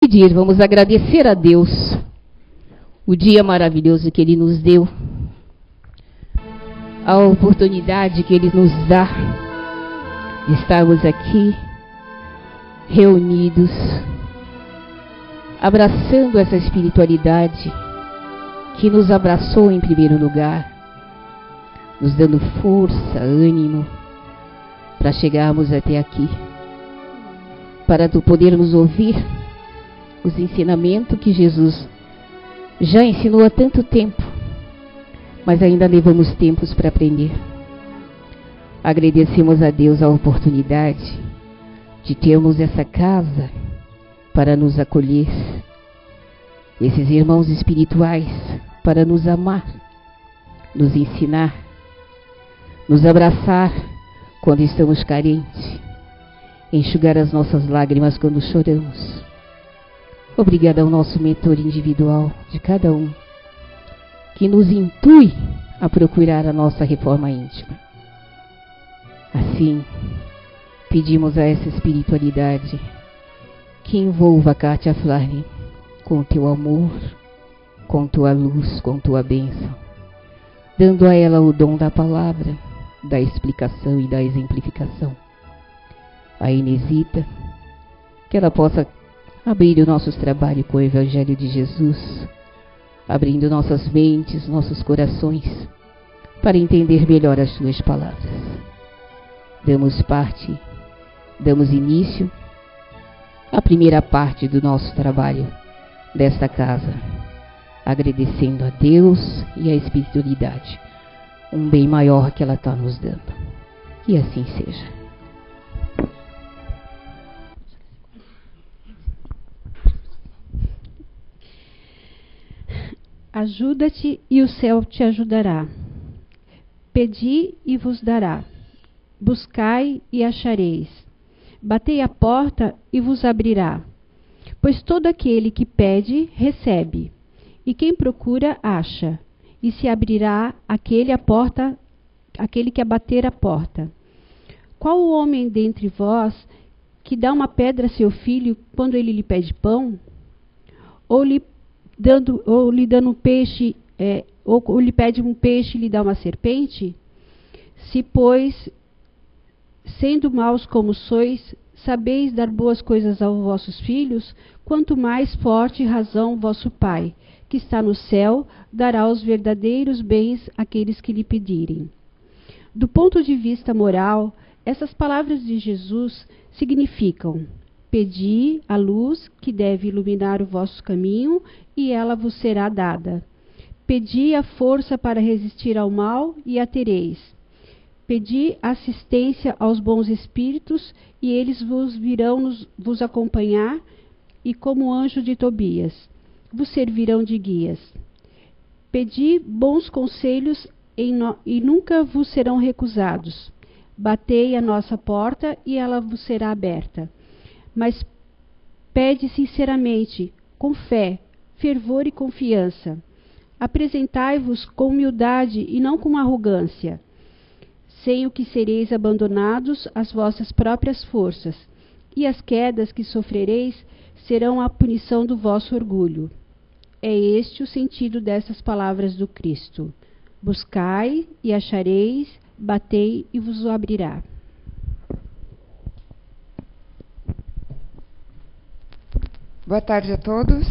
pedir, vamos agradecer a Deus o dia maravilhoso que Ele nos deu, a oportunidade que Ele nos dá de estarmos aqui reunidos, abraçando essa espiritualidade que nos abraçou em primeiro lugar, nos dando força, ânimo para chegarmos até aqui, para podermos ouvir os ensinamentos que Jesus já ensinou há tanto tempo, mas ainda levamos tempos para aprender. Agradecemos a Deus a oportunidade de termos essa casa para nos acolher, esses irmãos espirituais para nos amar, nos ensinar, nos abraçar quando estamos carentes, enxugar as nossas lágrimas quando choramos. Obrigada ao nosso mentor individual de cada um, que nos intui a procurar a nossa reforma íntima. Assim, pedimos a essa espiritualidade que envolva a Kátia Flávia com teu amor, com tua luz, com tua bênção, dando a ela o dom da palavra, da explicação e da exemplificação. A Inesita, que ela possa abrir o nosso trabalho com o Evangelho de Jesus, abrindo nossas mentes, nossos corações, para entender melhor as suas palavras. Damos início à primeira parte do nosso trabalho desta casa, agradecendo a Deus e a espiritualidade, um bem maior que ela está nos dando. E assim seja. Ajuda-te e o céu te ajudará. Pedi e vos dará. Buscai e achareis. Batei a porta e vos abrirá. Pois todo aquele que pede, recebe. E quem procura, acha. E se abrirá aquele que abater a porta. Qual o homem dentre vós que dá uma pedra a seu filho quando ele lhe pede pão? Ou lhe dando um peixe, ou lhe pede um peixe e lhe dá uma serpente? Se, pois, sendo maus como sois, sabeis dar boas coisas aos vossos filhos, quanto mais forte razão vosso Pai, que está no céu, dará os verdadeiros bens àqueles que lhe pedirem. Do ponto de vista moral, essas palavras de Jesus significam: pedi a luz que deve iluminar o vosso caminho, e ela vos será dada. Pedi a força para resistir ao mal, e a tereis. Pedi assistência aos bons espíritos, e eles vos virão vos acompanhar, e como anjo de Tobias, vos servirão de guias. Pedi bons conselhos, e nunca vos serão recusados. Batei a nossa porta, e ela vos será aberta. Mas pede sinceramente, com fé, fervor e confiança. Apresentai-vos com humildade e não com arrogância, sem o que sereis abandonados às vossas próprias forças, e as quedas que sofrereis serão a punição do vosso orgulho. É este o sentido dessas palavras do Cristo. Buscai e achareis, batei e vos abrirá. Boa tarde a todos.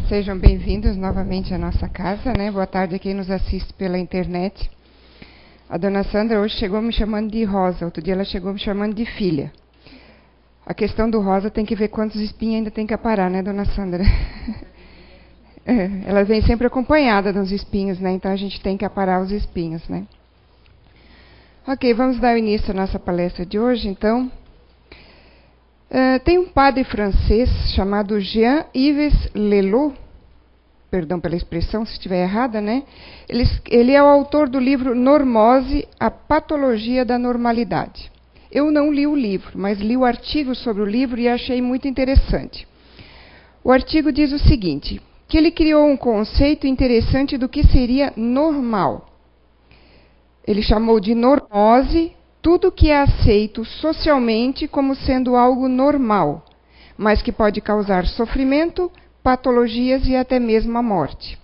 Sejam bem-vindos novamente à nossa casa, né? Boa tarde a quem nos assiste pela internet. A dona Sandra hoje chegou me chamando de Rosa, outro dia ela chegou me chamando de filha. A questão do Rosa tem que ver quantos espinhos ainda tem que aparar, né, dona Sandra? Ela vem sempre acompanhada dos espinhos, né? Então a gente tem que aparar os espinhos, né? Ok, vamos dar início à nossa palestra de hoje, então. Tem um padre francês chamado Jean-Yves Lelot, perdão pela expressão se estiver errada, né? Ele é o autor do livro Normose, a Patologia da Normalidade. Eu não li o livro, mas li o artigo sobre o livro e achei muito interessante. O artigo diz o seguinte, que ele criou um conceito interessante do que seria normal. Ele chamou de normose tudo que é aceito socialmente como sendo algo normal, mas que pode causar sofrimento, patologias e até mesmo a morte.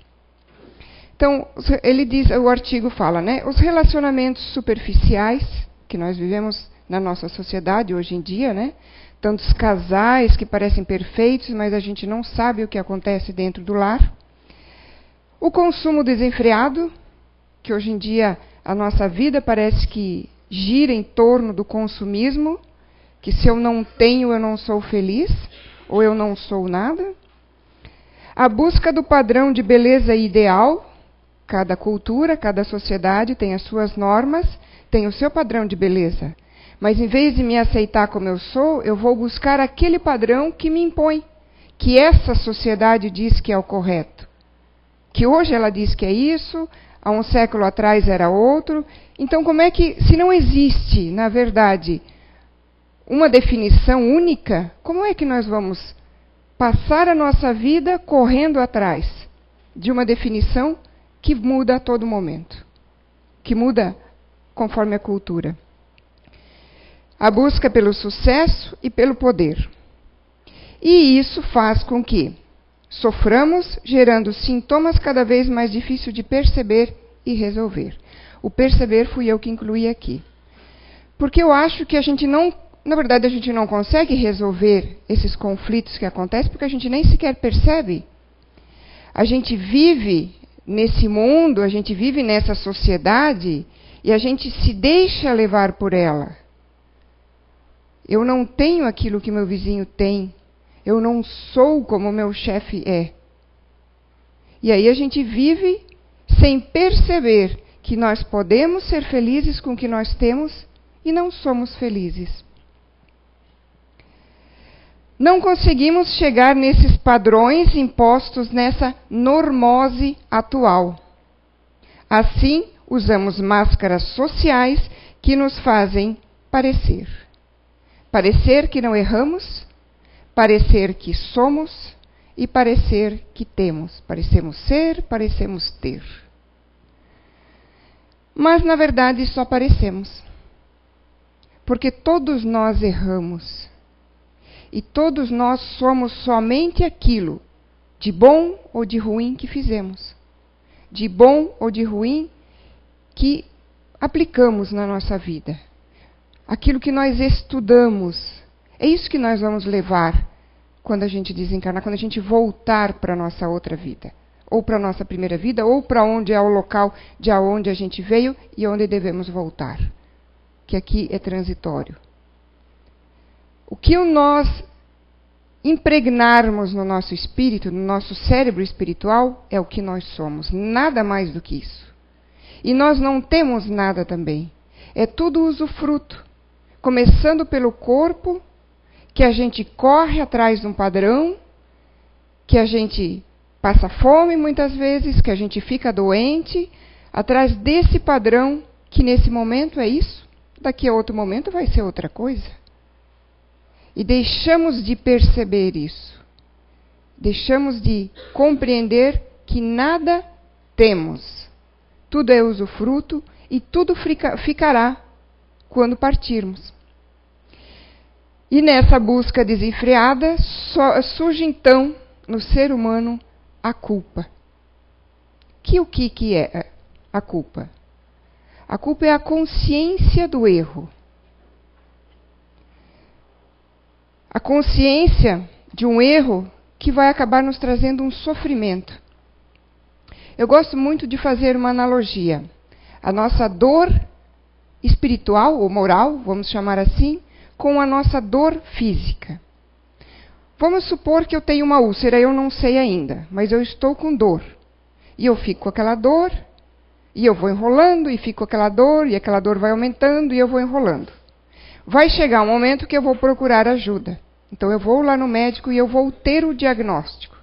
Então, ele diz, o artigo fala, né, os relacionamentos superficiais que nós vivemos na nossa sociedade hoje em dia, né, tantos casais que parecem perfeitos, mas a gente não sabe o que acontece dentro do lar. O consumo desenfreado, que hoje em dia a nossa vida parece que gira em torno do consumismo, que se eu não tenho, eu não sou feliz, ou eu não sou nada. A busca do padrão de beleza ideal. Cada cultura, cada sociedade tem as suas normas, tem o seu padrão de beleza. Mas em vez de me aceitar como eu sou, eu vou buscar aquele padrão que me impõe, que essa sociedade diz que é o correto. Que hoje ela diz que é isso, há um século atrás era outro. Então, como é que, se não existe, na verdade, uma definição única, como é que nós vamos passar a nossa vida correndo atrás de uma definição que muda a todo momento, que muda conforme a cultura? A busca pelo sucesso e pelo poder. E isso faz com que soframos, gerando sintomas cada vez mais difíceis de perceber e resolver. O perceber fui eu que incluí aqui. Porque eu acho que a gente não, na verdade, a gente não consegue resolver esses conflitos que acontecem, porque a gente nem sequer percebe. A gente vive nesse mundo, a gente vive nessa sociedade e a gente se deixa levar por ela. Eu não tenho aquilo que meu vizinho tem. Eu não sou como meu chefe é. E aí a gente vive sem perceber que nós podemos ser felizes com o que nós temos e não somos felizes. Não conseguimos chegar nesses padrões impostos nessa normose atual. Assim, usamos máscaras sociais que nos fazem parecer. Parecer que não erramos, parecer que somos e parecer que temos. Parecemos ser, parecemos ter. Mas, na verdade, só parecemos. Porque todos nós erramos. E todos nós somos somente aquilo de bom ou de ruim que fizemos. De bom ou de ruim que aplicamos na nossa vida. Aquilo que nós estudamos. É isso que nós vamos levar quando a gente desencarnar, quando a gente voltar para a nossa outra vida. Ou para a nossa primeira vida, ou para onde é o local de onde a gente veio e onde devemos voltar. Que aqui é transitório. O que nós impregnarmos no nosso espírito, no nosso cérebro espiritual, é o que nós somos. Nada mais do que isso. E nós não temos nada também. É tudo usufruto. Começando pelo corpo, que a gente corre atrás de um padrão, que a gente passa fome muitas vezes, que a gente fica doente, atrás desse padrão, que nesse momento é isso, daqui a outro momento vai ser outra coisa. E deixamos de perceber isso. Deixamos de compreender que nada temos. Tudo é usufruto e tudo ficará quando partirmos. E nessa busca desenfreada, surge então no ser humano a culpa. O que é a culpa? A culpa é a consciência do erro. A consciência de um erro que vai acabar nos trazendo um sofrimento. Eu gosto muito de fazer uma analogia. A nossa dor espiritual ou moral, vamos chamar assim, com a nossa dor física. Vamos supor que eu tenho uma úlcera, eu não sei ainda, mas eu estou com dor. E eu fico com aquela dor, e eu vou enrolando, e fico com aquela dor, e aquela dor vai aumentando, e eu vou enrolando. Vai chegar um momento que eu vou procurar ajuda. Então eu vou lá no médico e eu vou ter o diagnóstico.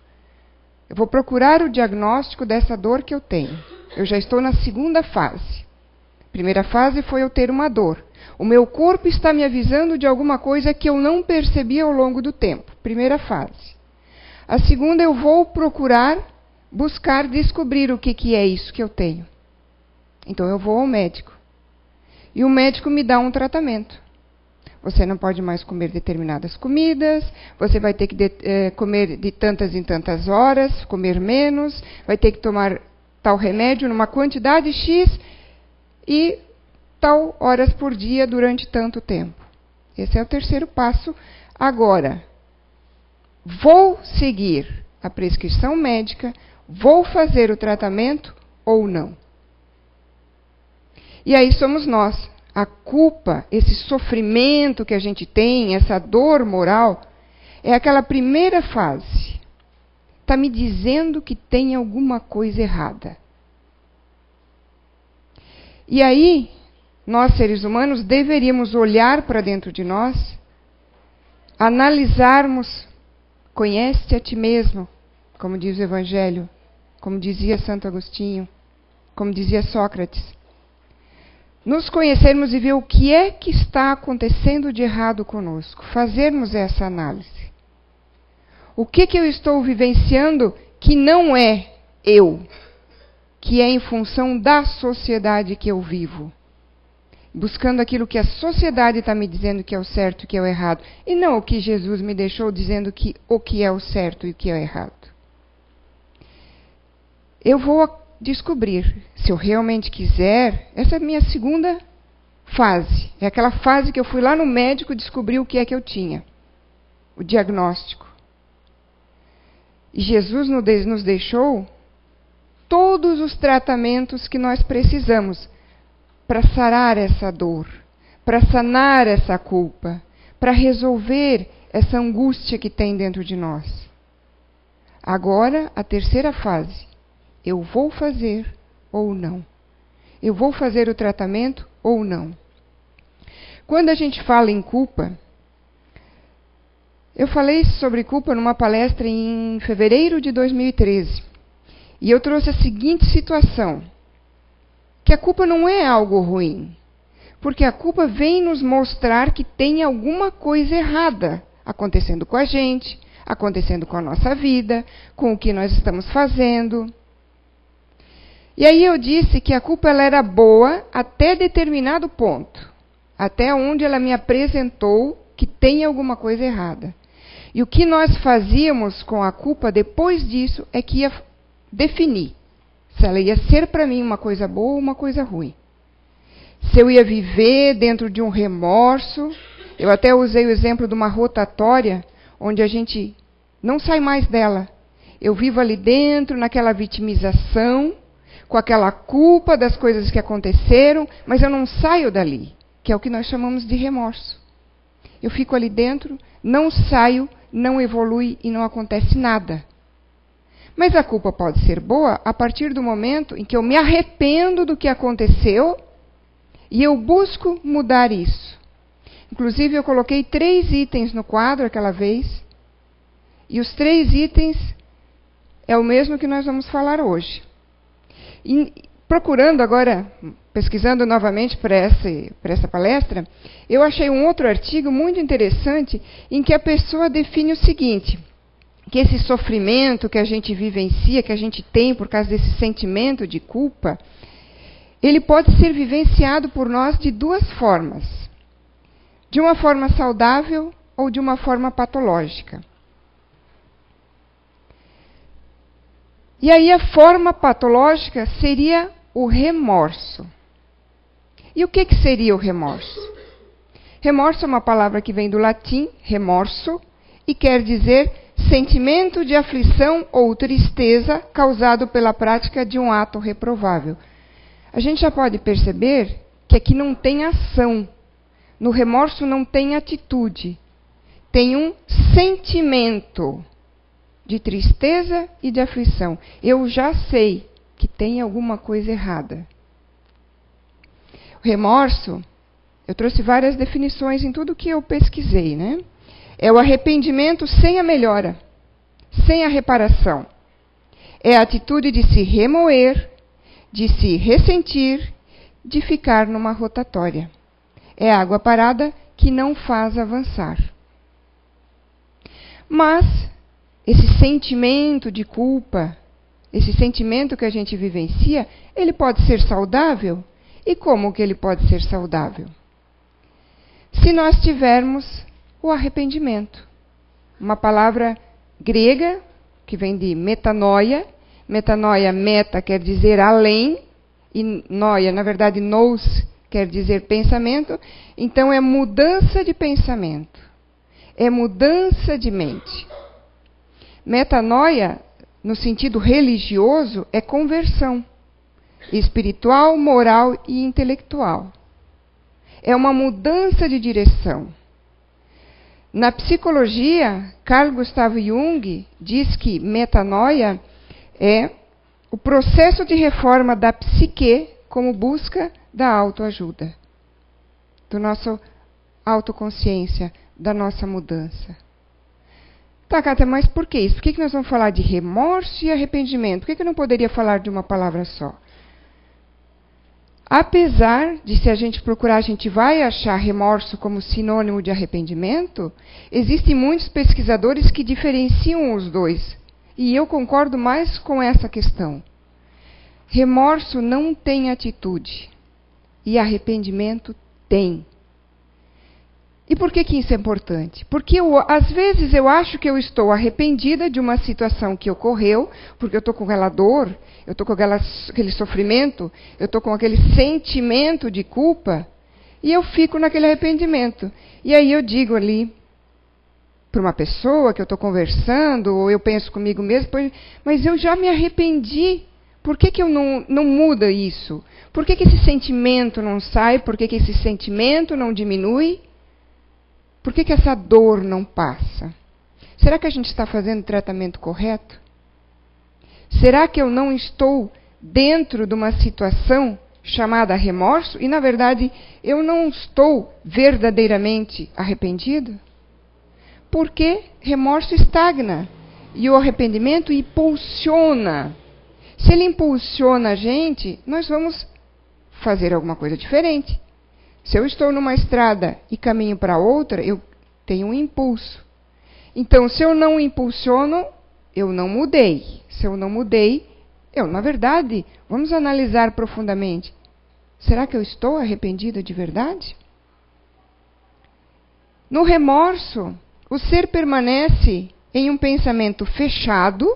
Eu vou procurar o diagnóstico dessa dor que eu tenho. Eu já estou na segunda fase. A primeira fase foi eu ter uma dor. O meu corpo está me avisando de alguma coisa que eu não percebi ao longo do tempo. Primeira fase. A segunda, eu vou procurar, buscar descobrir o que é isso que eu tenho. Então eu vou ao médico. E o médico me dá um tratamento. Você não pode mais comer determinadas comidas, você vai ter que comer de tantas em tantas horas, comer menos, vai ter que tomar tal remédio numa quantidade X e tal horas por dia durante tanto tempo. Esse é o terceiro passo. Agora, vou seguir a prescrição médica, vou fazer o tratamento ou não? E aí somos nós. A culpa, esse sofrimento que a gente tem, essa dor moral, é aquela primeira fase. Está me dizendo que tem alguma coisa errada. E aí, nós seres humanos deveríamos olhar para dentro de nós, analisarmos, conhece-te a ti mesmo, como diz o Evangelho, como dizia Santo Agostinho, como dizia Sócrates. Nos conhecermos e ver o que é que está acontecendo de errado conosco. Fazermos essa análise. O que eu estou vivenciando que não é eu, que é em função da sociedade que eu vivo. Buscando aquilo que a sociedade está me dizendo que é o certo e que é o errado. E não o que Jesus me deixou dizendo que o que é o certo e o que é o errado. Eu vou descobrir, se eu realmente quiser, essa é a minha segunda fase. É aquela fase que eu fui lá no médico e descobri o que é que eu tinha. O diagnóstico. E Jesus nos deixou todos os tratamentos que nós precisamos para sarar essa dor, para sanar essa culpa, para resolver essa angústia que tem dentro de nós. Agora, a terceira fase. Eu vou fazer ou não? Eu vou fazer o tratamento ou não? Quando a gente fala em culpa, eu falei sobre culpa numa palestra em fevereiro de 2013. E eu trouxe a seguinte situação, que a culpa não é algo ruim, porque a culpa vem nos mostrar que tem alguma coisa errada acontecendo com a gente, acontecendo com a nossa vida, com o que nós estamos fazendo. E aí eu disse que a culpa ela era boa até determinado ponto, até onde ela me apresentou que tem alguma coisa errada. E o que nós fazíamos com a culpa depois disso é que ia definir se ela ia ser para mim uma coisa boa ou uma coisa ruim. Se eu ia viver dentro de um remorso, eu até usei o exemplo de uma rotatória, onde a gente não sai mais dela. Eu vivo ali dentro, naquela vitimização, com aquela culpa das coisas que aconteceram, mas eu não saio dali, que é o que nós chamamos de remorso. Eu fico ali dentro, não saio, não evolui e não acontece nada. Mas a culpa pode ser boa a partir do momento em que eu me arrependo do que aconteceu e eu busco mudar isso. Inclusive, eu coloquei 3 itens no quadro aquela vez, e os 3 itens é o mesmo que nós vamos falar hoje. E procurando agora, pesquisando novamente para essa palestra, eu achei um outro artigo muito interessante em que a pessoa define o seguinte, que esse sofrimento que a gente vivencia, que a gente tem por causa desse sentimento de culpa, ele pode ser vivenciado por nós de 2 formas. De uma forma saudável ou de uma forma patológica. E aí a forma patológica seria o remorso. E o que seria o remorso? Remorso é uma palavra que vem do latim, remorso, e quer dizer sentimento de aflição ou tristeza causado pela prática de um ato reprovável. A gente já pode perceber que aqui não tem ação. No remorso não tem atitude. Tem um sentimento de tristeza e de aflição. Eu já sei que tem alguma coisa errada. O remorso, eu trouxe várias definições em tudo que eu pesquisei, né? É o arrependimento sem a melhora, sem a reparação. É a atitude de se remoer, de se ressentir, de ficar numa rotatória. É água parada que não faz avançar. Mas esse sentimento de culpa, esse sentimento que a gente vivencia, ele pode ser saudável? E como que ele pode ser saudável? se nós tivermos o arrependimento. Uma palavra grega que vem de metanoia. Metanoia, meta quer dizer além, e noia, na verdade, nous quer dizer pensamento. Então é mudança de pensamento, é mudança de mente. Metanoia, no sentido religioso, é conversão espiritual, moral e intelectual. É uma mudança de direção. Na psicologia, Carl Gustav Jung diz que metanoia é o processo de reforma da psique como busca da autoajuda, do nosso autoconsciência, da nossa mudança. Tá, Kátia, mas por que isso? Por que nós vamos falar de remorso e arrependimento? Por que eu não poderia falar de uma palavra só? Apesar de, se a gente procurar, a gente vai achar remorso como sinônimo de arrependimento, existem muitos pesquisadores que diferenciam os dois. E eu concordo mais com essa questão. Remorso não tem atitude. E arrependimento tem. E por que isso é importante? Porque às vezes eu acho que eu estou arrependida de uma situação que ocorreu, porque eu estou com aquela dor, eu estou com aquele sofrimento, eu estou com aquele sentimento de culpa, e eu fico naquele arrependimento. E aí eu digo ali para uma pessoa que eu estou conversando, ou eu penso comigo mesmo, mas eu já me arrependi. Por que eu não muda isso? Por que esse sentimento não sai? Por que esse sentimento não diminui? Por que essa dor não passa? Será que a gente está fazendo o tratamento correto? Será que eu não estou dentro de uma situação chamada remorso e, na verdade, eu não estou verdadeiramente arrependido? Porque remorso estagna e o arrependimento impulsiona. Se ele impulsiona a gente, nós vamos fazer alguma coisa diferente. Se eu estou numa estrada e caminho para outra, eu tenho um impulso. Então, se eu não impulsiono, eu não mudei. Se eu não mudei, na verdade, vamos analisar profundamente. Será que eu estou arrependida de verdade? No remorso, o ser permanece em um pensamento fechado,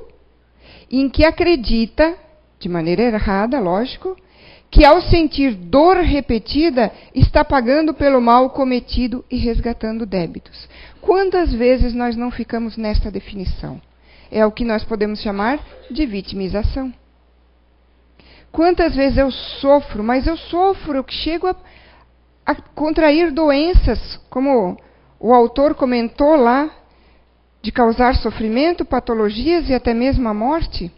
em que acredita, de maneira errada, lógico, que ao sentir dor repetida, está pagando pelo mal cometido e resgatando débitos. Quantas vezes nós não ficamos nesta definição? É o que nós podemos chamar de vitimização. Quantas vezes eu sofro, mas eu chego a contrair doenças, como o autor comentou lá, de causar sofrimento, patologias e até mesmo a morte?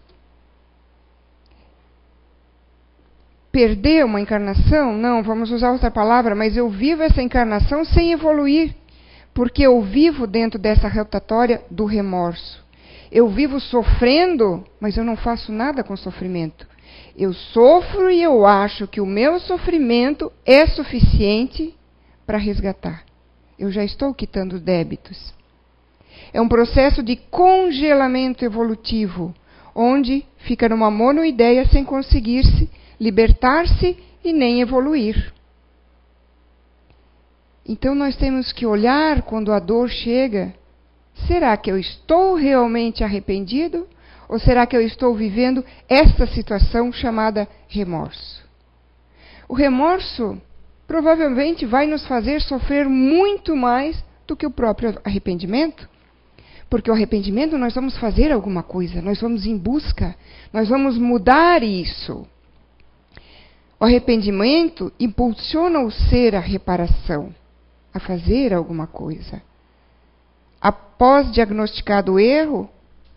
Perder uma encarnação? Não, vamos usar outra palavra, mas eu vivo essa encarnação sem evoluir, porque eu vivo dentro dessa rotatória do remorso. Eu vivo sofrendo, mas eu não faço nada com sofrimento. Eu sofro e eu acho que o meu sofrimento é suficiente para resgatar. Eu já estou quitando débitos. É um processo de congelamento evolutivo, onde fica numa monoideia sem conseguir-se libertar-se e nem evoluir. Então nós temos que olhar quando a dor chega. Será que eu estou realmente arrependido? Ou será que eu estou vivendo esta situação chamada remorso? O remorso provavelmente vai nos fazer sofrer muito mais do que o próprio arrependimento. Porque o arrependimento nós vamos fazer alguma coisa, nós vamos em busca, nós vamos mudar isso. O arrependimento impulsiona o ser à reparação, a fazer alguma coisa. Após diagnosticado o erro,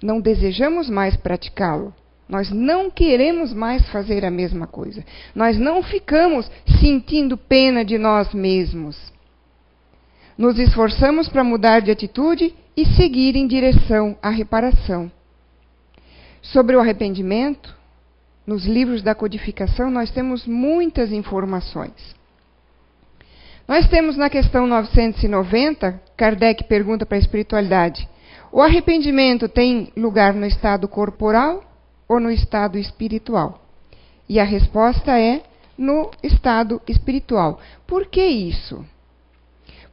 não desejamos mais praticá-lo. Nós não queremos mais fazer a mesma coisa. Nós não ficamos sentindo pena de nós mesmos. Nos esforçamos para mudar de atitude e seguir em direção à reparação. Sobre o arrependimento, nos livros da codificação, nós temos muitas informações. Nós temos na questão 990, Kardec pergunta para a espiritualidade: o arrependimento tem lugar no estado corporal ou no estado espiritual? E a resposta é no estado espiritual. Por que isso?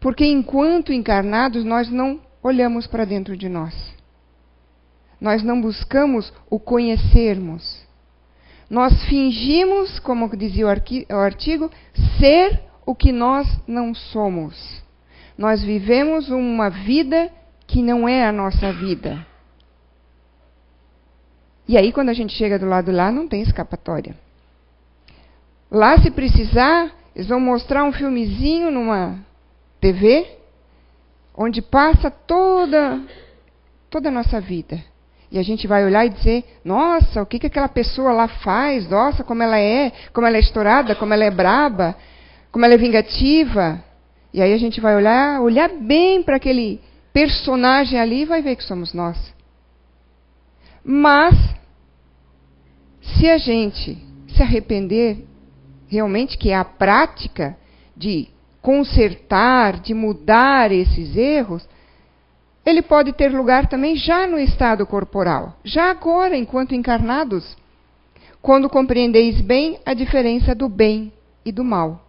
Porque enquanto encarnados, nós não olhamos para dentro de nós. Nós não buscamos o conhecermos. Nós fingimos, como dizia o artigo, ser o que nós não somos. Nós vivemos uma vida que não é a nossa vida. E aí, quando a gente chega do lado lá, não tem escapatória. Lá, se precisar, eles vão mostrar um filmezinho numa TV, onde passa toda a nossa vida. E a gente vai olhar e dizer, nossa, o que aquela pessoa lá faz? Nossa, como ela é estourada, como ela é braba, como ela é vingativa. E aí a gente vai olhar bem para aquele personagem ali e vai ver que somos nós. Mas, se a gente se arrepender, realmente, que é a prática de consertar, de mudar esses erros, ele pode ter lugar também já no estado corporal, já agora, enquanto encarnados, quando compreendeis bem a diferença do bem e do mal.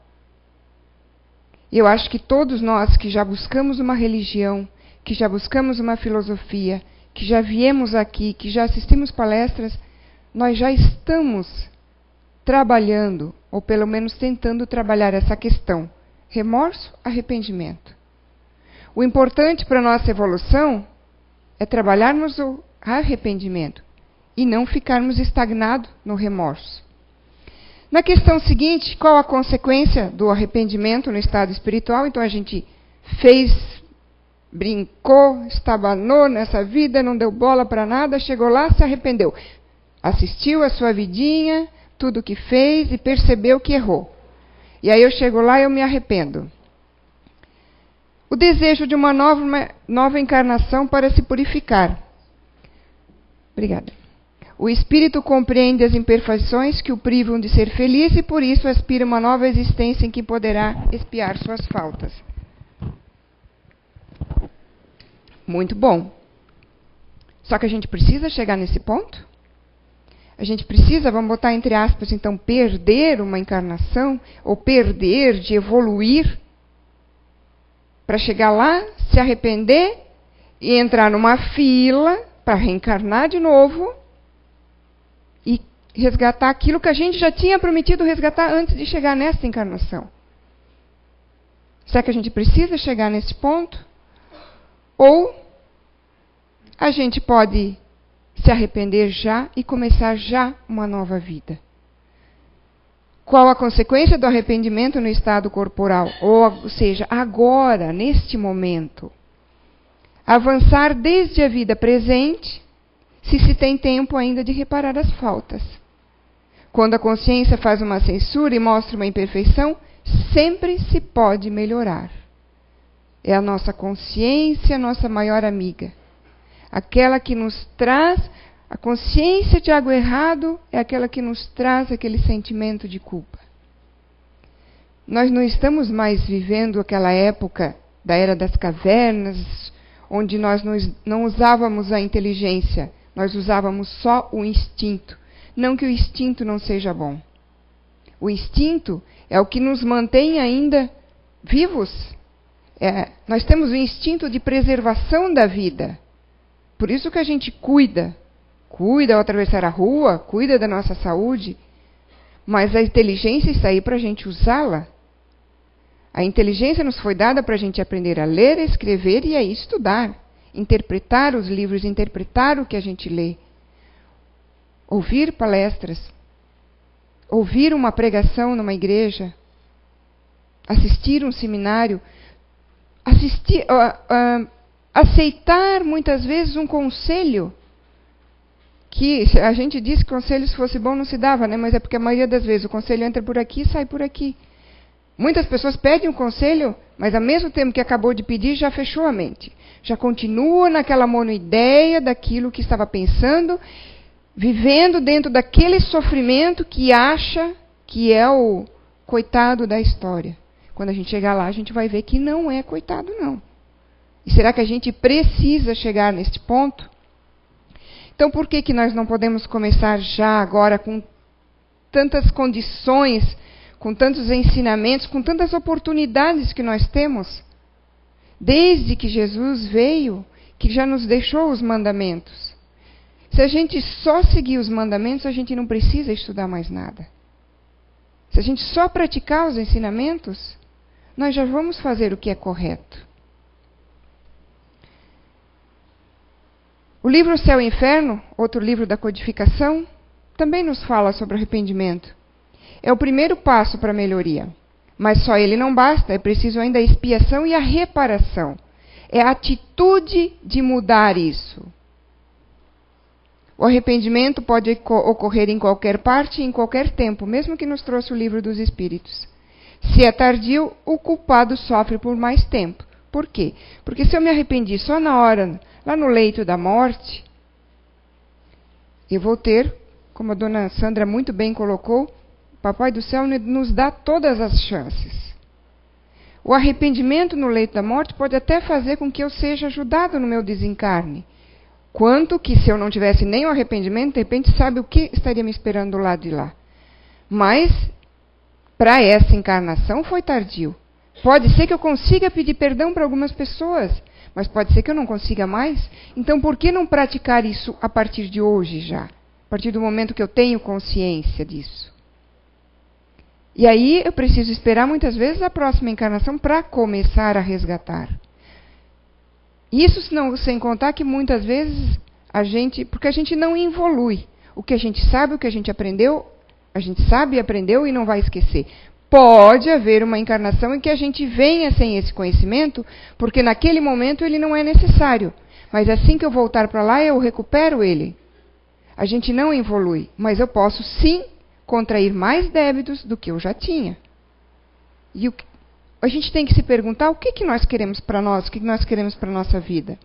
Eu acho que todos nós que já buscamos uma religião, que já buscamos uma filosofia, que já viemos aqui, que já assistimos palestras, nós já estamos trabalhando, ou pelo menos tentando trabalhar essa questão. Remorso, arrependimento. O importante para a nossa evolução é trabalharmos o arrependimento e não ficarmos estagnados no remorso. Na questão seguinte, qual a consequência do arrependimento no estado espiritual? Então a gente fez, brincou, estabanou nessa vida, não deu bola para nada, chegou lá, se arrependeu. Assistiu a sua vidinha, tudo que fez e percebeu que errou. E aí eu chego lá e eu me arrependo. O desejo de uma nova encarnação para se purificar. Obrigada. O espírito compreende as imperfeições que o privam de ser feliz e por isso aspira a uma nova existência em que poderá expiar suas faltas. Muito bom. Só que a gente precisa chegar nesse ponto? A gente precisa, vamos botar entre aspas, então, perder uma encarnação, ou perder de evoluir, para chegar lá, se arrepender e entrar numa fila para reencarnar de novo e resgatar aquilo que a gente já tinha prometido resgatar antes de chegar nessa encarnação. Será que a gente precisa chegar nesse ponto? Ou a gente pode se arrepender já e começar já uma nova vida? Qual a consequência do arrependimento no estado corporal? Ou seja, agora, neste momento. Avançar desde a vida presente, se tem tempo ainda de reparar as faltas. Quando a consciência faz uma censura e mostra uma imperfeição, sempre se pode melhorar. É a nossa consciência, a nossa maior amiga. Aquela que nos traz, a consciência de algo errado é aquela que nos traz aquele sentimento de culpa. Nós não estamos mais vivendo aquela época da Era das Cavernas, onde nós não usávamos a inteligência, nós usávamos só o instinto. Não que o instinto não seja bom. O instinto é o que nos mantém ainda vivos. Nós temos o instinto de preservação da vida. Por isso que a gente cuida ao atravessar a rua, cuida da nossa saúde, mas a inteligência está aí para a gente usá-la. A inteligência nos foi dada para a gente aprender a ler, a escrever e a estudar, interpretar os livros, interpretar o que a gente lê, ouvir palestras, ouvir uma pregação numa igreja, assistir um seminário, aceitar muitas vezes um conselho, que a gente diz que conselho, se fosse bom, não se dava, né? Mas é porque a maioria das vezes o conselho entra por aqui e sai por aqui. Muitas pessoas pedem um conselho, mas ao mesmo tempo que acabou de pedir, já fechou a mente. Já continua naquela monoideia daquilo que estava pensando, vivendo dentro daquele sofrimento que acha que é o coitado da história. Quando a gente chegar lá, a gente vai ver que não é coitado, não. E será que a gente precisa chegar neste ponto? Então, por que nós não podemos começar já agora com tantas condições, com tantos ensinamentos, com tantas oportunidades que nós temos? desde que Jesus veio, que já nos deixou os mandamentos. Se a gente só seguir os mandamentos, a gente não precisa estudar mais nada. Se a gente só praticar os ensinamentos, nós já vamos fazer o que é correto. O livro Céu e Inferno, outro livro da codificação, também nos fala sobre arrependimento. É o primeiro passo para a melhoria. Mas só ele não basta, é preciso ainda a expiação e a reparação. É a atitude de mudar isso. O arrependimento pode ocorrer em qualquer parte e em qualquer tempo, mesmo que nos trouxe o livro dos Espíritos. Se é tardio, o culpado sofre por mais tempo. Por quê? Porque se eu me arrependi só na hora, lá no leito da morte, eu vou ter, como a dona Sandra muito bem colocou, o Papai do Céu nos dá todas as chances. O arrependimento no leito da morte pode até fazer com que eu seja ajudado no meu desencarne. Quanto que se eu não tivesse nem o arrependimento, de repente sabe o que estaria me esperando do lado de lá. Mas, para essa encarnação foi tardio. Pode ser que eu consiga pedir perdão para algumas pessoas, mas pode ser que eu não consiga mais. Então, por que não praticar isso a partir de hoje já? A partir do momento que eu tenho consciência disso. E aí eu preciso esperar muitas vezes a próxima encarnação para começar a resgatar. Isso não, sem contar que muitas vezes porque a gente não evolui. O que a gente sabe, o que a gente aprendeu, a gente sabe e aprendeu e não vai esquecer. Pode haver uma encarnação em que a gente venha sem esse conhecimento, porque naquele momento ele não é necessário. Mas assim que eu voltar para lá, eu recupero ele. A gente não evolui, mas eu posso sim contrair mais débitos do que eu já tinha. E a gente tem que se perguntar o que nós queremos para nós, o que nós queremos para a nossa vida.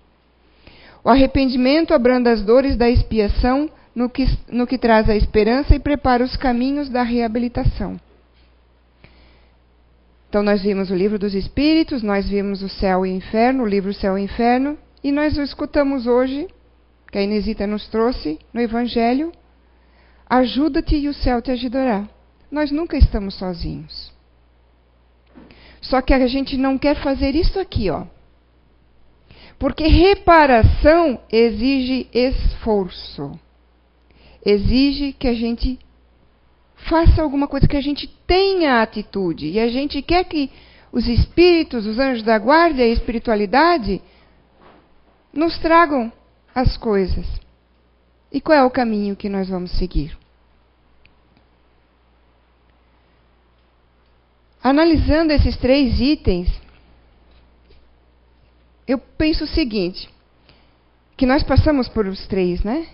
O arrependimento abranda as dores da expiação no que traz a esperança e prepara os caminhos da reabilitação. Então nós vimos o livro dos Espíritos, nós vimos o Céu e o Inferno, o livro Céu e Inferno, e nós o escutamos hoje, que a Inesita nos trouxe no Evangelho, ajuda-te e o céu te ajudará. Nós nunca estamos sozinhos. Só que a gente não quer fazer isso aqui, ó. Porque reparação exige esforço. Exige que a gente faça alguma coisa, que a gente tenha atitude. E a gente quer que os espíritos, os anjos da guarda e a espiritualidade nos tragam as coisas. E qual é o caminho que nós vamos seguir? Analisando esses 3 itens, eu penso o seguinte, que nós passamos por os 3, né?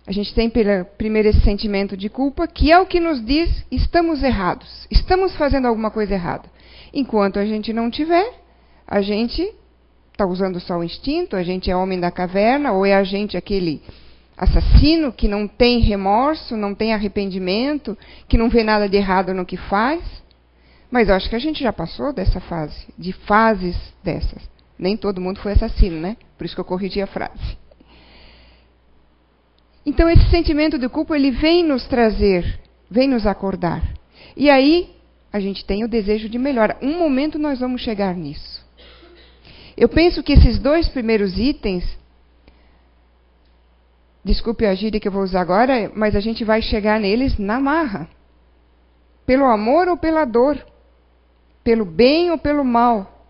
A gente tem primeiro esse sentimento de culpa, que é o que nos diz, estamos errados, estamos fazendo alguma coisa errada. Enquanto a gente não tiver, a gente está usando só o instinto, a gente é homem da caverna, ou é a gente aquele assassino que não tem remorso, não tem arrependimento, que não vê nada de errado no que faz. Mas eu acho que a gente já passou dessa fase, de fases dessas. Nem todo mundo foi assassino, né? Por isso que eu corrigi a frase. Então esse sentimento de culpa, ele vem nos trazer, vem nos acordar. E aí a gente tem o desejo de melhora. Um momento nós vamos chegar nisso. Eu penso que esses 2 primeiros itens, desculpe a gíria que eu vou usar agora, mas a gente vai chegar neles na marra. Pelo amor ou pela dor. Pelo bem ou pelo mal.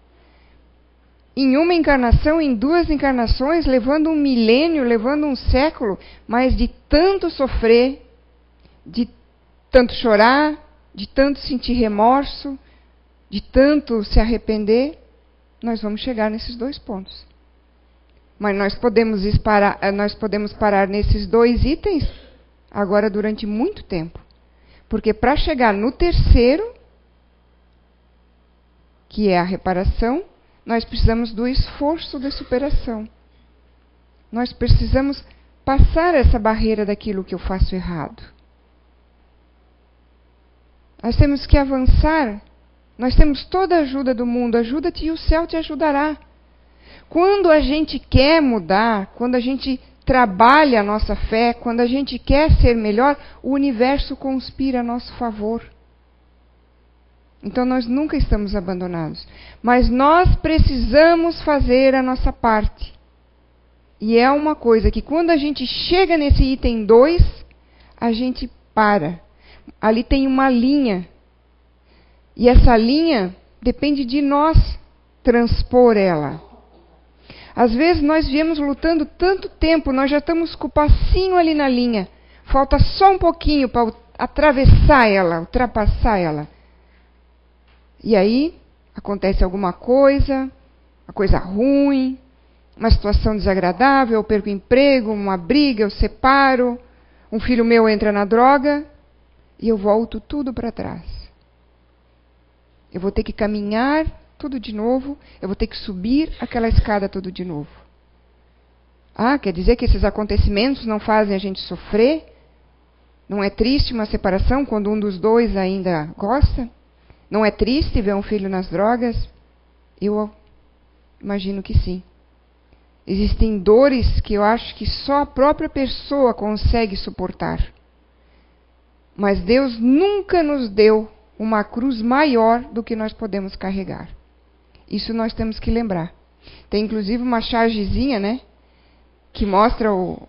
Em uma encarnação, em 2 encarnações, levando um milênio, levando um século, mas de tanto sofrer, de tanto chorar, de tanto sentir remorso, de tanto se arrepender, nós vamos chegar nesses 2 pontos. Mas nós podemos parar nesses 2 itens agora durante muito tempo. Porque para chegar no terceiro, que é a reparação, nós precisamos do esforço de superação. Nós precisamos passar essa barreira daquilo que eu faço errado. Nós temos que avançar. Nós temos toda a ajuda do mundo. Ajuda-te e o céu te ajudará. Quando a gente quer mudar, quando a gente trabalha a nossa fé, quando a gente quer ser melhor, o universo conspira a nosso favor. Então nós nunca estamos abandonados. Mas nós precisamos fazer a nossa parte. E é uma coisa que quando a gente chega nesse item 2, a gente para. Ali tem uma linha. E essa linha depende de nós transpor ela. Às vezes nós viemos lutando tanto tempo, nós já estamos com o passinho ali na linha. Falta só um pouquinho para atravessar ela, ultrapassar ela. E aí acontece alguma coisa, uma coisa ruim, uma situação desagradável, eu perco o emprego, uma briga, eu separo, um filho meu entra na droga e eu volto tudo para trás. Eu vou ter que caminhar tudo de novo, eu vou ter que subir aquela escada tudo de novo. Ah, quer dizer que esses acontecimentos não fazem a gente sofrer? Não é triste uma separação quando um dos dois ainda gosta? Não é triste ver um filho nas drogas? Eu imagino que sim. Existem dores que eu acho que só a própria pessoa consegue suportar. Mas Deus nunca nos deu uma cruz maior do que nós podemos carregar. Isso nós temos que lembrar. Tem inclusive uma chargezinha, né? Que mostra o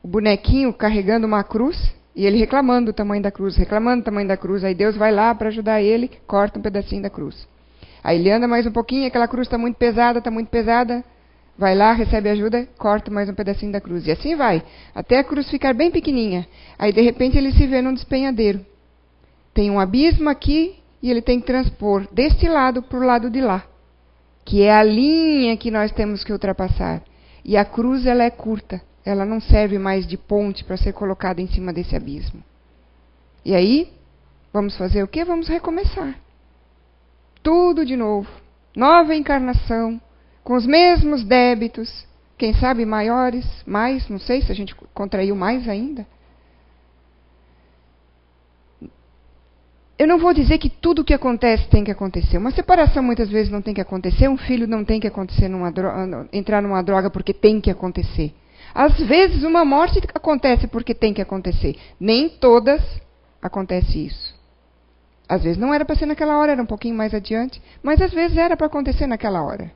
bonequinho carregando uma cruz e ele reclamando do tamanho da cruz, reclamando do tamanho da cruz. Aí Deus vai lá para ajudar ele, corta um pedacinho da cruz. Aí ele anda mais um pouquinho, aquela cruz está muito pesada. Vai lá, recebe ajuda, corta mais um pedacinho da cruz. E assim vai, até a cruz ficar bem pequenininha. Aí de repente ele se vê num despenhadeiro. Tem um abismo aqui e ele tem que transpor deste lado para o lado de lá. Que é a linha que nós temos que ultrapassar. E a cruz, ela é curta. Ela não serve mais de ponte para ser colocada em cima desse abismo. E aí, vamos fazer o quê? Vamos recomeçar. Tudo de novo. Nova encarnação, com os mesmos débitos, quem sabe maiores, mais, não sei se a gente contraiu mais ainda. Eu não vou dizer que tudo o que acontece tem que acontecer. Uma separação muitas vezes não tem que acontecer, um filho não tem que acontecer entrar numa droga porque tem que acontecer. Às vezes uma morte acontece porque tem que acontecer. Nem todas acontece isso. Às vezes não era para ser naquela hora, era um pouquinho mais adiante, mas às vezes era para acontecer naquela hora.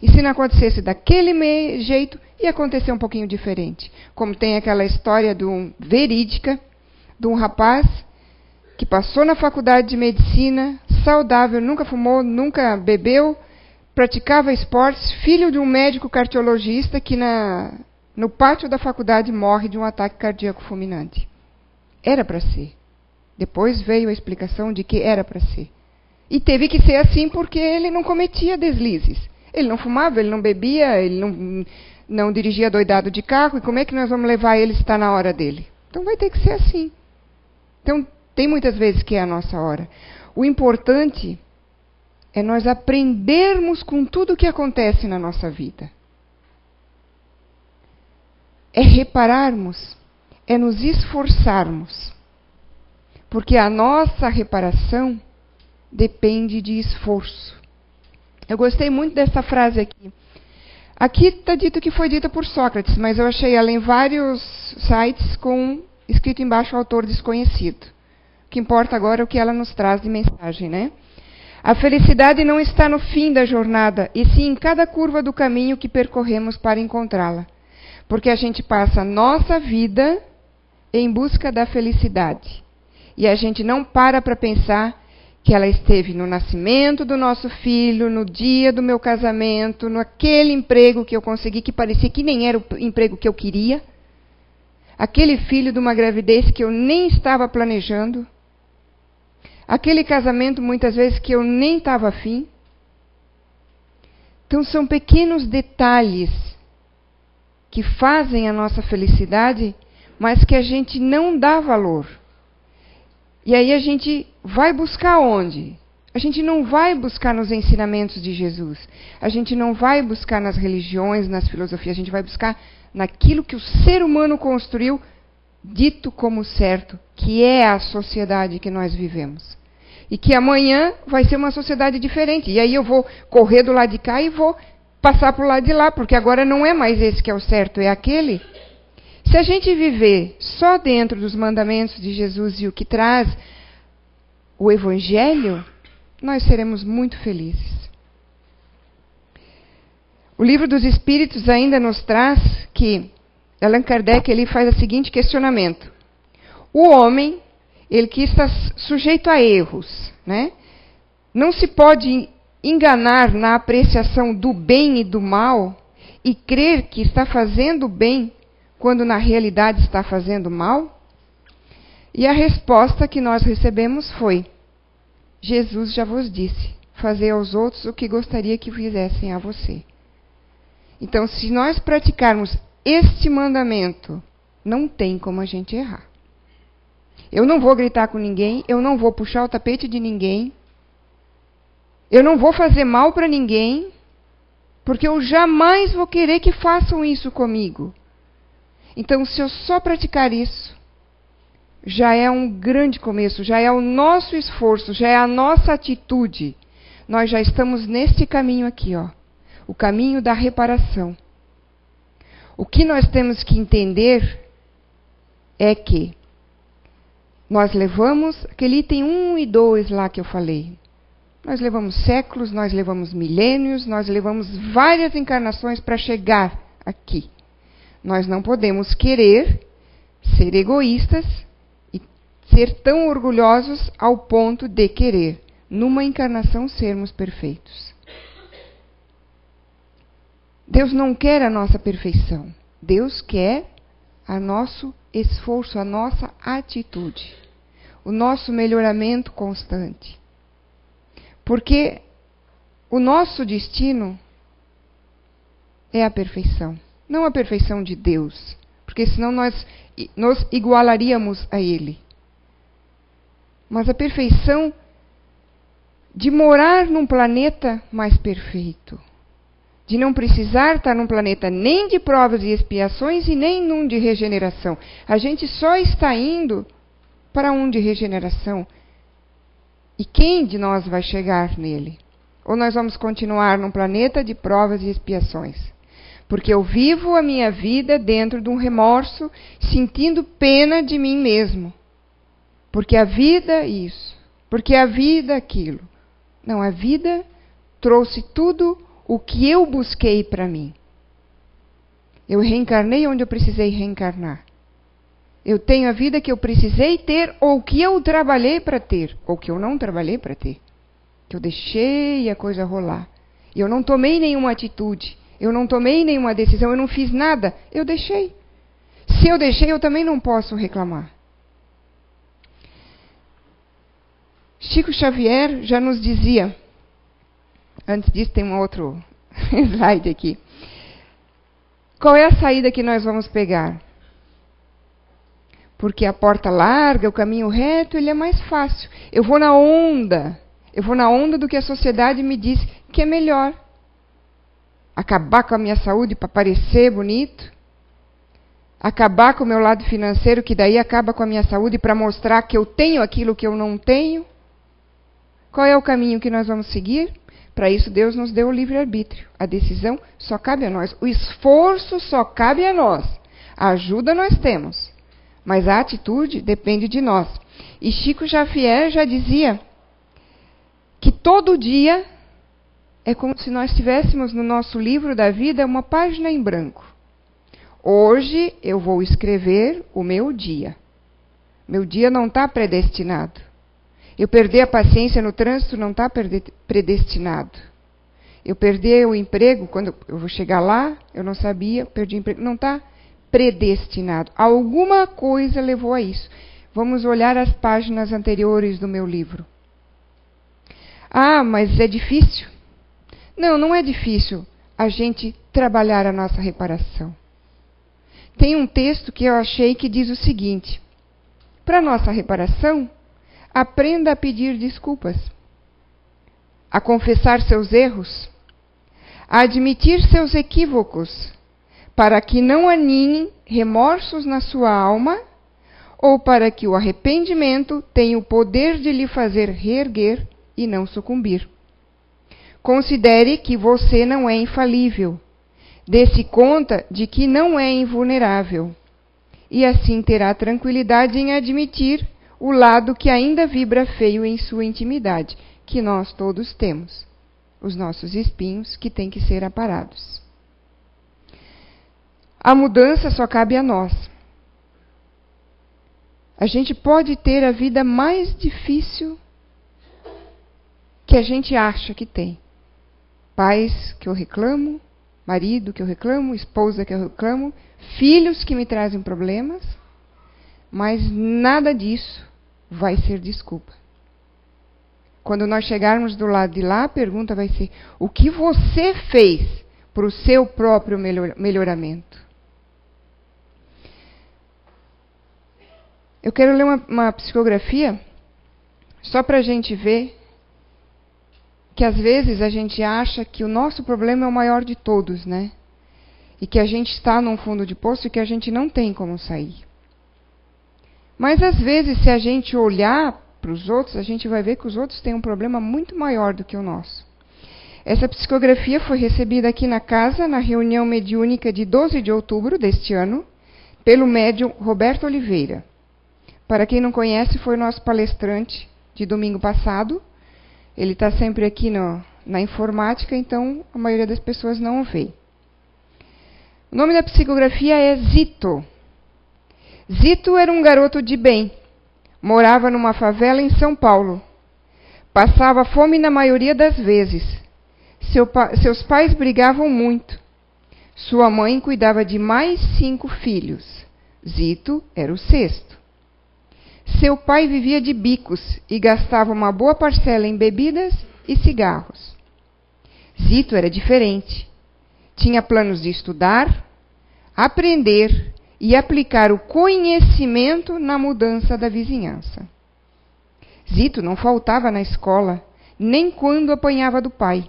E se não acontecesse daquele jeito, ia acontecer um pouquinho diferente. Como tem aquela história verídica de um rapaz que passou na faculdade de medicina, saudável, nunca fumou, nunca bebeu, praticava esportes, filho de um médico cardiologista que no pátio da faculdade morre de um ataque cardíaco fulminante. Era para ser. Depois veio a explicação de que era para ser. E teve que ser assim porque ele não cometia deslizes. Ele não fumava, ele não bebia, ele não dirigia doidado de carro. E como é que nós vamos levar ele se está na hora dele? Então vai ter que ser assim. Então tem muitas vezes que é a nossa hora. O importante é nós aprendermos com tudo o que acontece na nossa vida. É repararmos, é nos esforçarmos. Porque a nossa reparação depende de esforço. Eu gostei muito dessa frase aqui. Aqui está dito que foi dita por Sócrates, mas eu achei ela em vários sites com escrito embaixo autor desconhecido. O que importa agora é o que ela nos traz de mensagem, né? A felicidade não está no fim da jornada, e sim em cada curva do caminho que percorremos para encontrá-la. Porque a gente passa a nossa vida em busca da felicidade. E a gente não para pensar que ela esteve no nascimento do nosso filho, no dia do meu casamento, naquele emprego que eu consegui, que parecia que nem era o emprego que eu queria. Aquele filho de uma gravidez que eu nem estava planejando. Aquele casamento, muitas vezes, que eu nem estava afim. Então, são pequenos detalhes que fazem a nossa felicidade, mas que a gente não dá valor. E aí a gente vai buscar onde? A gente não vai buscar nos ensinamentos de Jesus. A gente não vai buscar nas religiões, nas filosofias. A gente vai buscar naquilo que o ser humano construiu, dito como certo, que é a sociedade que nós vivemos. E que amanhã vai ser uma sociedade diferente. E aí eu vou correr do lado de cá e vou passar para o lado de lá, porque agora não é mais esse que é o certo, é aquele. Se a gente viver só dentro dos mandamentos de Jesus e o que traz o Evangelho, nós seremos muito felizes. O Livro dos Espíritos ainda nos traz que Allan Kardec ele faz o seguinte questionamento. O homem, ele que está sujeito a erros, né? Não se pode enganar na apreciação do bem e do mal e crer que está fazendo bem quando na realidade está fazendo mal? E a resposta que nós recebemos foi: Jesus já vos disse, fazei aos outros o que gostaria que fizessem a você. Então, se nós praticarmos este mandamento, não tem como a gente errar. Eu não vou gritar com ninguém, eu não vou puxar o tapete de ninguém, eu não vou fazer mal para ninguém, porque eu jamais vou querer que façam isso comigo. Então, se eu só praticar isso, já é um grande começo, já é o nosso esforço, já é a nossa atitude. Nós já estamos neste caminho aqui, ó, o caminho da reparação. O que nós temos que entender é que nós levamos aquele item 1 e 2 lá que eu falei. Nós levamos séculos, nós levamos milênios, nós levamos várias encarnações para chegar aqui. Nós não podemos querer ser egoístas e ser tão orgulhosos ao ponto de querer, numa encarnação, sermos perfeitos. Deus não quer a nossa perfeição. Deus quer o nosso esforço, a nossa atitude, o nosso melhoramento constante. Porque o nosso destino é a perfeição, não a perfeição de Deus, porque senão nós nos igualaríamos a Ele. Mas a perfeição de morar num planeta mais perfeito, de não precisar estar num planeta nem de provas e expiações e nem num de regeneração. A gente só está indo para um de regeneração. E quem de nós vai chegar nele? Ou nós vamos continuar num planeta de provas e expiações? Porque eu vivo a minha vida dentro de um remorso, sentindo pena de mim mesmo. Porque a vida isso, porque a vida aquilo. Não, a vida trouxe tudo o que eu busquei para mim. Eu reencarnei onde eu precisei reencarnar. Eu tenho a vida que eu precisei ter, ou que eu trabalhei para ter, ou que eu não trabalhei para ter. Que eu deixei a coisa rolar. E eu não tomei nenhuma atitude, eu não tomei nenhuma decisão, eu não fiz nada, eu deixei. Se eu deixei, eu também não posso reclamar. Chico Xavier já nos dizia, antes disso tem um outro slide aqui. Qual é a saída que nós vamos pegar? Porque a porta larga, o caminho reto, ele é mais fácil. Eu vou na onda do que a sociedade me diz que é melhor. Acabar com a minha saúde para parecer bonito. Acabar com o meu lado financeiro, que daí acaba com a minha saúde para mostrar que eu tenho aquilo que eu não tenho. Qual é o caminho que nós vamos seguir? Para isso Deus nos deu o livre-arbítrio. A decisão só cabe a nós. O esforço só cabe a nós. A ajuda nós temos. Mas a atitude depende de nós. E Chico Xavier já dizia que todo dia é como se nós tivéssemos no nosso livro da vida uma página em branco. Hoje eu vou escrever o meu dia. Meu dia não está predestinado. Eu perder a paciência no trânsito não está predestinado. Eu perder o emprego, quando eu vou chegar lá, eu não sabia, perdi o emprego, não está predestinado. Alguma coisa levou a isso. Vamos olhar as páginas anteriores do meu livro. Ah, mas é difícil? Não, não é difícil a gente trabalhar a nossa reparação. Tem um texto que eu achei que diz o seguinte: para nossa reparação, aprenda a pedir desculpas, a confessar seus erros, a admitir seus equívocos, para que não aninhem remorsos na sua alma, ou para que o arrependimento tenha o poder de lhe fazer reerguer e não sucumbir. Considere que você não é infalível. Dê-se conta de que não é invulnerável. E assim terá tranquilidade em admitir o lado que ainda vibra feio em sua intimidade, que nós todos temos, os nossos espinhos que têm que ser aparados. A mudança só cabe a nós. A gente pode ter a vida mais difícil que a gente acha que tem. Pais que eu reclamo, marido que eu reclamo, esposa que eu reclamo, filhos que me trazem problemas, mas nada disso vai ser desculpa. Quando nós chegarmos do lado de lá, a pergunta vai ser: o que você fez para o seu próprio melhoramento? Eu quero ler uma psicografia só para a gente ver que às vezes a gente acha que o nosso problema é o maior de todos, né? E que a gente está num fundo de poço e que a gente não tem como sair. Mas às vezes, se a gente olhar para os outros, a gente vai ver que os outros têm um problema muito maior do que o nosso. Essa psicografia foi recebida aqui na casa, na reunião mediúnica de 12 de outubro deste ano, pelo médium Roberto Oliveira. Para quem não conhece, foi nosso palestrante de domingo passado. Ele está sempre aqui na informática, então a maioria das pessoas não o vê. O nome da psicografia é Zito. Zito era um garoto de bem. Morava numa favela em São Paulo. Passava fome na maioria das vezes. Seus pais brigavam muito. Sua mãe cuidava de mais 5 filhos. Zito era o 6º. Seu pai vivia de bicos e gastava uma boa parcela em bebidas e cigarros. Zito era diferente. Tinha planos de estudar, aprender e aplicar o conhecimento na mudança da vizinhança. Zito não faltava na escola, nem quando apanhava do pai.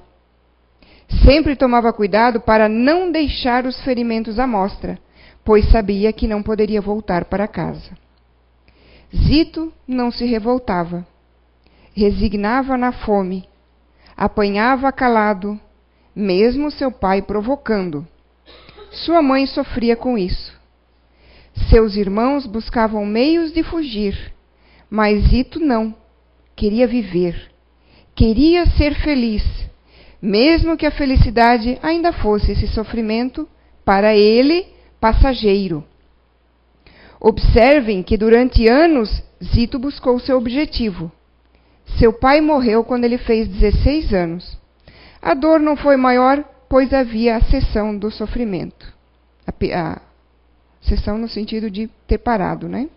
Sempre tomava cuidado para não deixar os ferimentos à mostra, pois sabia que não poderia voltar para casa. Zito não se revoltava, resignava na fome, apanhava calado, mesmo seu pai provocando. Sua mãe sofria com isso. Seus irmãos buscavam meios de fugir, mas Zito não. Queria viver, queria ser feliz, mesmo que a felicidade ainda fosse esse sofrimento, para ele, passageiro. Observem que durante anos Zito buscou seu objetivo. Seu pai morreu quando ele fez 16 anos. A dor não foi maior, pois havia a cessão do sofrimento. A cessão no sentido de ter parado, né?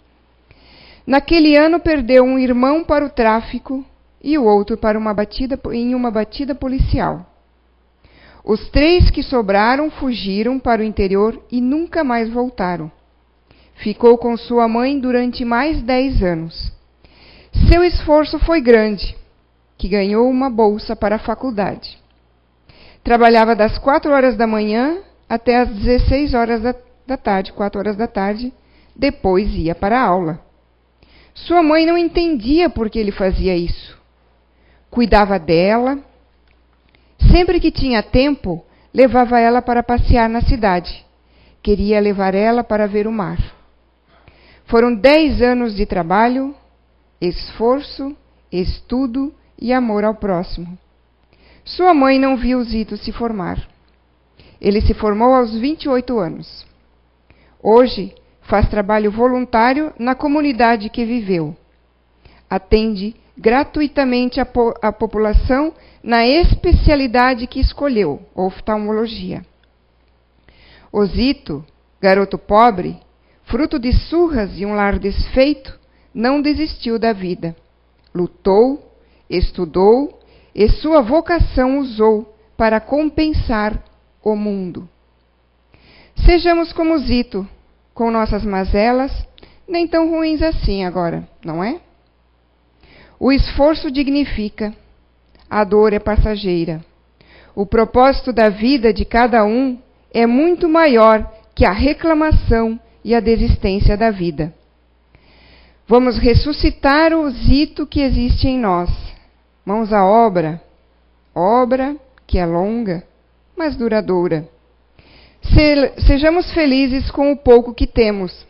Naquele ano perdeu um irmão para o tráfico e o outro para em uma batida policial. Os 3 que sobraram fugiram para o interior e nunca mais voltaram. Ficou com sua mãe durante mais 10 anos. Seu esforço foi grande, que ganhou uma bolsa para a faculdade. Trabalhava das 4 horas da manhã até as 16 horas da tarde, 4 horas da tarde, depois ia para a aula. Sua mãe não entendia por que ele fazia isso. Cuidava dela. Sempre que tinha tempo, levava ela para passear na cidade. Queria levar ela para ver o mar. Foram 10 anos de trabalho, esforço, estudo e amor ao próximo. Sua mãe não viu Zito se formar. Ele se formou aos 28 anos. Hoje, faz trabalho voluntário na comunidade que viveu. Atende gratuitamente a população na especialidade que escolheu, oftalmologia. O Zito, garoto pobre, fruto de surras e um lar desfeito, não desistiu da vida. Lutou, estudou e sua vocação usou para compensar o mundo. Sejamos como Zito, com nossas mazelas, nem tão ruins assim agora, não é? O esforço dignifica, a dor é passageira. O propósito da vida de cada um é muito maior que a reclamação e a desistência da vida. Vamos ressuscitar o Zito que existe em nós. Mãos à obra, obra que é longa, mas duradoura. Sejamos felizes com o pouco que temos.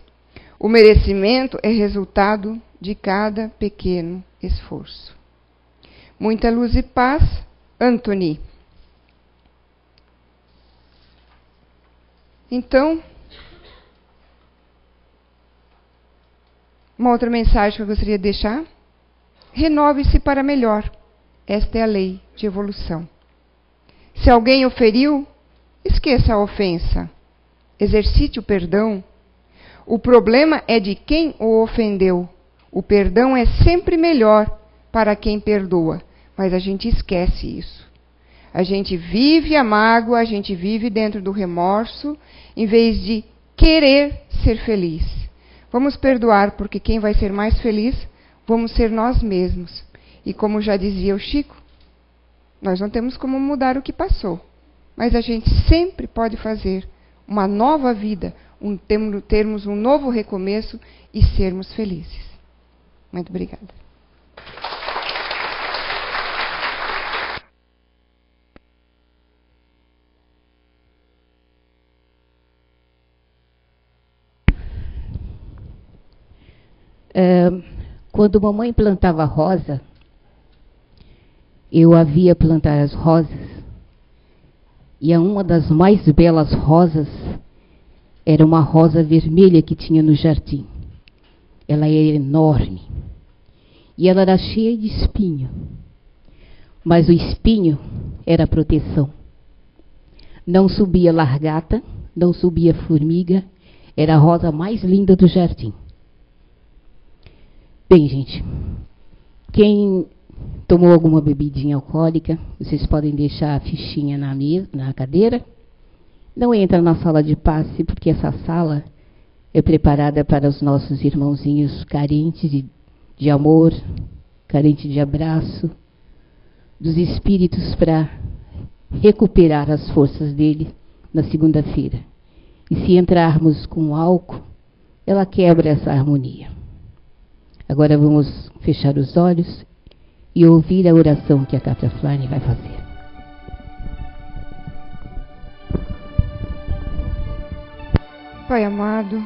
O merecimento é resultado de cada pequeno esforço. Muita luz e paz, Anthony. Então, uma outra mensagem que eu gostaria de deixar: renove-se para melhor. Esta é a lei de evolução. Se alguém o feriu, esqueça a ofensa. Exercite o perdão. O problema é de quem o ofendeu. O perdão é sempre melhor para quem perdoa, mas a gente esquece isso. A gente vive a mágoa, a gente vive dentro do remorso, em vez de querer ser feliz. Vamos perdoar, porque quem vai ser mais feliz vamos ser nós mesmos. E como já dizia o Chico, nós não temos como mudar o que passou, mas a gente sempre pode fazer uma nova vida, termos um novo recomeço e sermos felizes. Muito obrigada. Quando mamãe plantava rosa, eu a via plantar as rosas, e uma das mais belas rosas era uma rosa vermelha que tinha no jardim. Ela era enorme, e ela era cheia de espinho, mas o espinho era a proteção. Não subia largata, não subia formiga, era a rosa mais linda do jardim. Bem, gente, quem tomou alguma bebidinha alcoólica, vocês podem deixar a fichinha na mesa, na cadeira. Não entra na sala de passe, porque essa sala é preparada para os nossos irmãozinhos carentes de amor, carentes de abraço, dos espíritos, para recuperar as forças dele na segunda-feira. E se entrarmos com álcool, ela quebra essa harmonia. Agora vamos fechar os olhos e ouvir a oração que a Cátia Flane vai fazer. Pai amado,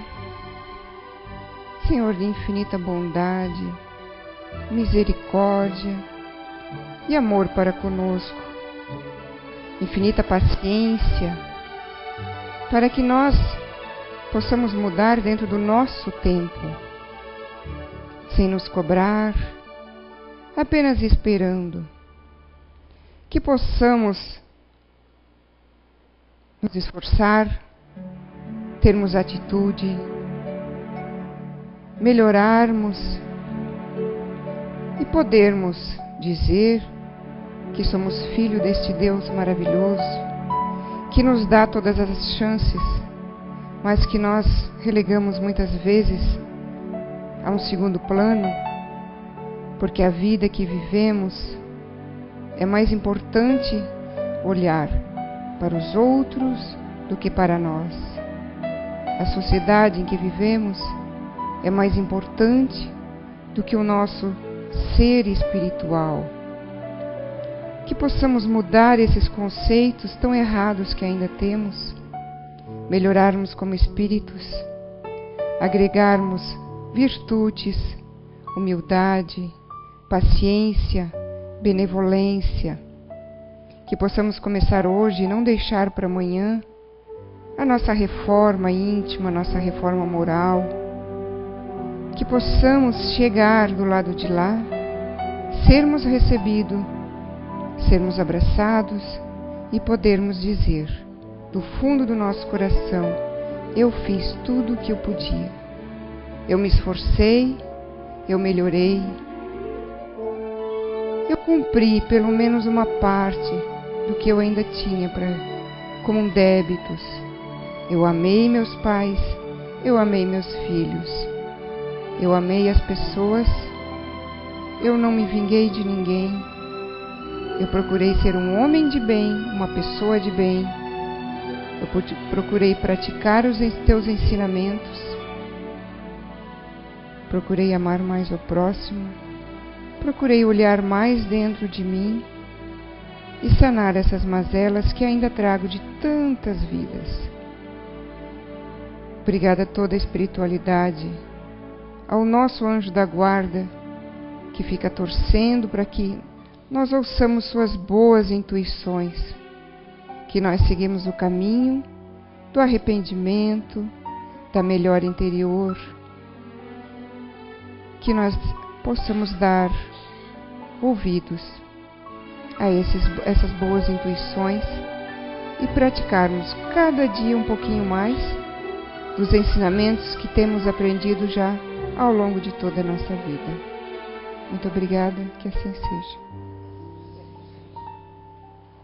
Senhor de infinita bondade, misericórdia e amor para conosco, infinita paciência, para que nós possamos mudar dentro do nosso tempo, sem nos cobrar, apenas esperando. Que possamos nos esforçar, termos atitude, melhorarmos e podermos dizer que somos filho deste Deus maravilhoso, que nos dá todas as chances, mas que nós relegamos muitas vezes a um segundo plano, porque a vida que vivemos é mais importante olhar para os outros do que para nós. A sociedade em que vivemos é mais importante do que o nosso ser espiritual. Que possamos mudar esses conceitos tão errados que ainda temos, melhorarmos como espíritos, agregarmos virtudes, humildade, paciência, benevolência. Que possamos começar hoje e não deixar para amanhã a nossa reforma íntima, a nossa reforma moral. Que possamos chegar do lado de lá, sermos recebidos, sermos abraçados e podermos dizer, do fundo do nosso coração: eu fiz tudo o que eu podia. Eu me esforcei, eu melhorei, eu cumpri pelo menos uma parte do que eu ainda tinha como débitos. Eu amei meus pais, eu amei meus filhos, eu amei as pessoas, eu não me vinguei de ninguém, eu procurei ser um homem de bem, uma pessoa de bem, eu procurei praticar os teus ensinamentos, procurei amar mais o próximo, procurei olhar mais dentro de mim e sanar essas mazelas que ainda trago de tantas vidas. Obrigada a toda a espiritualidade, ao nosso anjo da guarda, que fica torcendo para que nós ouçamos suas boas intuições, que nós seguimos o caminho do arrependimento, da melhora interior, que nós possamos dar ouvidos a essas boas intuições e praticarmos cada dia um pouquinho mais dos ensinamentos que temos aprendido já ao longo de toda a nossa vida. Muito obrigada, que assim seja.